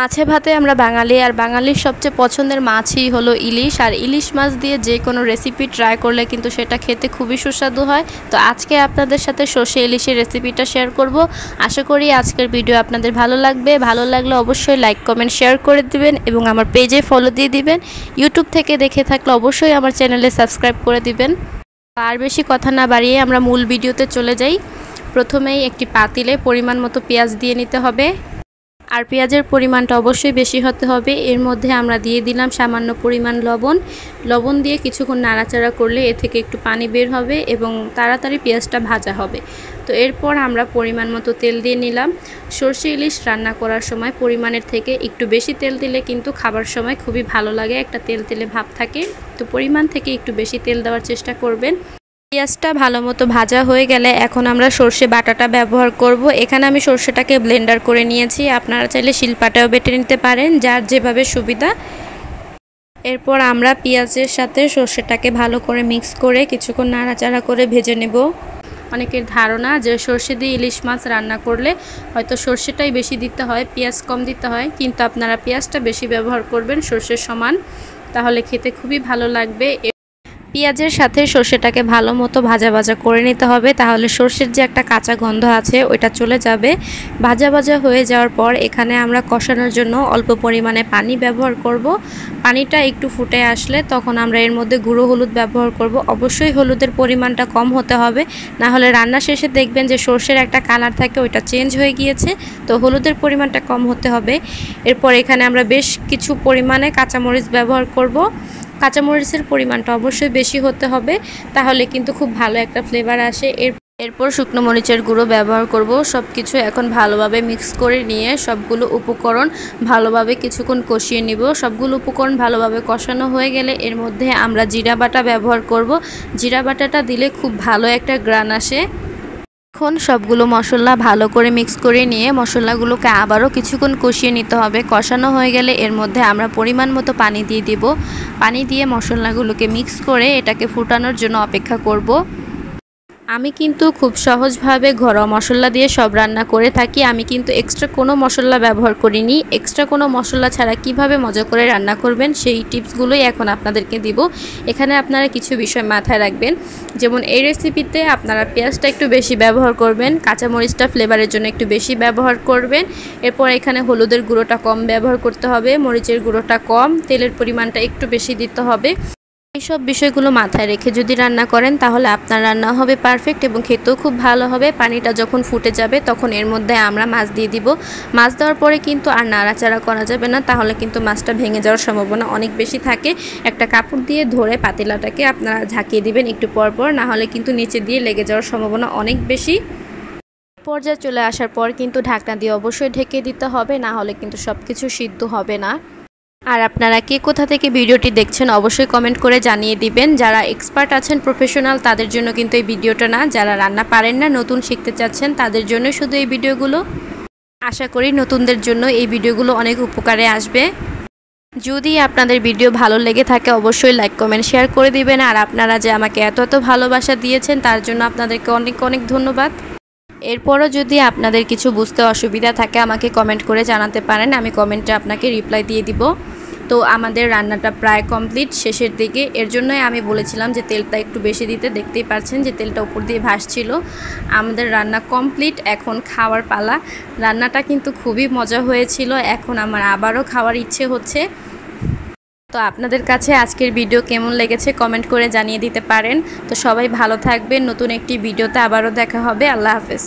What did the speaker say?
মাছে ভাতে আমরা বাঙালি, আর বাঙালির সবচেয়ে পছন্দের মাছই হলো ইলিশ। আর ইলিশ মাছ দিয়ে যে কোনো রেসিপি ট্রাই করলে কিন্তু সেটা খেতে খুবই সুস্বাদু হয়। তো আজকে আপনাদের সাথে সর্ষে ইলিশের রেসিপিটা শেয়ার করব। আশা করি আজকের ভিডিও আপনাদের ভালো লাগবে। ভালো লাগলে অবশ্যই লাইক কমেন্ট শেয়ার করে দিবেন এবং আমার পেজে ফলো দিয়ে দিবেন। ইউটিউব থেকে দেখে থাকলে অবশ্যই আমার চ্যানেলে সাবস্ক্রাইব করে দিবেন। আর বেশি কথা না বাড়িয়ে আমরা মূল ভিডিওতে চলে যাই। প্রথমেই একটি পাতিলে পরিমাণ মতো পেঁয়াজ দিয়ে নিতে হবে, আর পেঁয়াজের পরিমাণটা অবশ্যই বেশি হতে হবে। এর মধ্যে আমরা দিয়ে দিলাম সামান্য পরিমাণ লবণ দিয়ে কিছুক্ষণ নাড়াচাড়া করলে এ থেকে একটু পানি বের হবে এবং তাড়াতাড়ি পেঁয়াজটা ভাজা হবে। তো এরপর আমরা পরিমাণ মতো তেল দিয়ে নিলাম। সর্ষে ইলিশ রান্না করার সময় পরিমাণের থেকে একটু বেশি তেল দিলে কিন্তু খাবার সময় খুবই ভালো লাগে, একটা তেল ভাব থাকে। তো পরিমাণ থেকে একটু বেশি তেল দেওয়ার চেষ্টা করবেন। পেঁয়াজটা ভালো মতো ভাজা হয়ে গেলে এখন আমরা সর্ষে বাটাটা ব্যবহার করব। এখানে আমি সর্ষেটাকে ব্লেন্ডার করে নিয়েছি, আপনারা চাইলে শিলপাটাও বেটে নিতে পারেন, যার যেভাবে সুবিধা। এরপর আমরা পেঁয়াজের সাথে সর্ষেটাকে ভালো করে মিক্স করে কিছুক্ষণ নাড়াচাড়া করে ভেজে নেব। অনেকের ধারণা যে সর্ষে দিয়ে ইলিশ মাছ রান্না করলে হয়তো সর্ষেটাই বেশি দিতে হয়, পেঁয়াজ কম দিতে হয়, কিন্তু আপনারা পেঁয়াজটা বেশি ব্যবহার করবেন সর্ষের সমান, তাহলে খেতে খুবই ভালো লাগবে। পেঁয়াজের সাথে সর্ষেটাকে ভালো মতো ভাজা করে নিতে হবে, তাহলে সর্ষের যে একটা কাঁচা গন্ধ আছে ওইটা চলে যাবে। ভাজা হয়ে যাওয়ার পর এখানে আমরা কষানোর জন্য অল্প পরিমাণে পানি ব্যবহার করব। পানিটা একটু ফুটে আসলে তখন আমরা এর মধ্যে গুঁড়ো হলুদ ব্যবহার করব। অবশ্যই হলুদের পরিমাণটা কম হতে হবে, না হলে রান্না শেষে দেখবেন যে সর্ষের একটা কালার থাকে ওইটা চেঞ্জ হয়ে গিয়েছে। তো হলুদের পরিমাণটা কম হতে হবে। এরপর এখানে আমরা বেশ কিছু পরিমাণে কাঁচামরিচ ব্যবহার করব। কাঁচামরিচের পরিমাণটা অবশ্যই বেশি হতে হবে, তাহলে কিন্তু খুব ভালো একটা ফ্লেভার আসে। এরপর শুকনো মরিচের গুঁড়ো ব্যবহার করব। সব কিছু এখন ভালোভাবে মিক্স করে নিয়ে সবগুলো উপকরণ ভালোভাবে কিছুক্ষণ কষিয়ে নিব। সবগুলো উপকরণ ভালোভাবে কষানো হয়ে গেলে এর মধ্যে আমরা জিরা বাটা ব্যবহার করব। জিরা বাটাটা দিলে খুব ভালো একটা গ্রান আসে। এখন সবগুলো মশলা ভালো করে মিক্স করে নিয়ে মশলাগুলোকে আবারও কিছুক্ষণ কষিয়ে নিতে হবে। কষানো হয়ে গেলে এর মধ্যে আমরা পরিমাণ মতো পানি দিয়ে দিব। পানি দিয়ে মশলাগুলোকে মিক্স করে এটাকে ফুটানোর জন্য অপেক্ষা করব। আমি কিন্তু খুব সহজভাবে ঘরোয়া মশলা দিয়ে সব রান্না করে থাকি। আমি কিন্তু এক্সট্রা কোনো মশলা ব্যবহার করিনি। এক্সট্রা কোনো মশলা ছাড়া কিভাবে মজা করে রান্না করবেন সেই টিপসগুলোই এখন আপনাদেরকে দিব। এখানে আপনারা কিছু বিষয় মাথায় রাখবেন, যেমন এই রেসিপিতে আপনারা পেঁয়াজটা একটু বেশি ব্যবহার করবেন, কাঁচামরিচটা ফ্লেভারের জন্য একটু বেশি ব্যবহার করবেন। এরপর এখানে হলুদের গুঁড়োটা কম ব্যবহার করতে হবে, মরিচের গুঁড়োটা কম, তেলের পরিমাণটা একটু বেশি দিতে হবে। এইসব বিষয়গুলো মাথায় রেখে যদি রান্না করেন তাহলে আপনার রান্না হবে পারফেক্ট এবং খেতেও খুব ভালো হবে। পানিটা যখন ফুটে যাবে তখন এর মধ্যে আমরা মাছ দিয়ে দিব। মাছ দেওয়ার পরে কিন্তু আর নাড়াচাড়া করা যাবে না, তাহলে কিন্তু মাছটা ভেঙে যাওয়ার সম্ভাবনা অনেক বেশি থাকে। একটা কাপড় দিয়ে ধরে পাতিলাটাকে আপনারা ঝাঁকিয়ে দিবেন একটু পর, না হলে কিন্তু নিচে দিয়ে লেগে যাওয়ার সম্ভাবনা অনেক বেশি। পর্যায়ে চলে আসার পর কিন্তু ঢাকনা দিয়ে অবশ্যই ঢেকে দিতে হবে, না হলে কিন্তু সব কিছু সিদ্ধ হবে না। আর আপনারা কে কোথা থেকে ভিডিওটি দেখছেন অবশ্যই কমেন্ট করে জানিয়ে দিবেন। যারা এক্সপার্ট আছেন, প্রফেশনাল, তাদের জন্য কিন্তু এই ভিডিওটা না। যারা রান্না পারেন না, নতুন শিখতে চাচ্ছেন, তাদের জন্য শুধু এই ভিডিওগুলো। আশা করি নতুনদের জন্য এই ভিডিওগুলো অনেক উপকারে আসবে। যদি আপনাদের ভিডিও ভালো লেগে থাকে অবশ্যই লাইক কমেন্ট শেয়ার করে দিবেন। আর আপনারা যে আমাকে এত ভালোবাসা দিয়েছেন তার জন্য আপনাদেরকে অনেক ধন্যবাদ। এরপরও যদি আপনাদের কিছু বুঝতে অসুবিধা থাকে আমাকে কমেন্ট করে জানাতে পারেন, আমি কমেন্টে আপনাকে রিপ্লাই দিয়ে দিব। তো আমাদের রান্নাটা প্রায় কমপ্লিট, শেষের দিকে। এর জন্যই আমি বলেছিলাম যে তেলটা একটু বেশি দিতে। দেখতেই পাচ্ছেন যে তেলটা উপর দিয়ে ভাসছিল। আমাদের রান্না কমপ্লিট, এখন খাওয়ার পালা। রান্নাটা কিন্তু খুবই মজা হয়েছিল, এখন আমার আবারও খাওয়ার ইচ্ছে হচ্ছে। তো আপনাদের কাছে আজকের ভিডিও কেমন লেগেছে কমেন্ট করে জানিয়ে দিতে পারেন। তো সবাই ভালো থাকবেন, নতুন একটি ভিডিওতে আবারও দেখা হবে। আল্লাহ হাফেজ।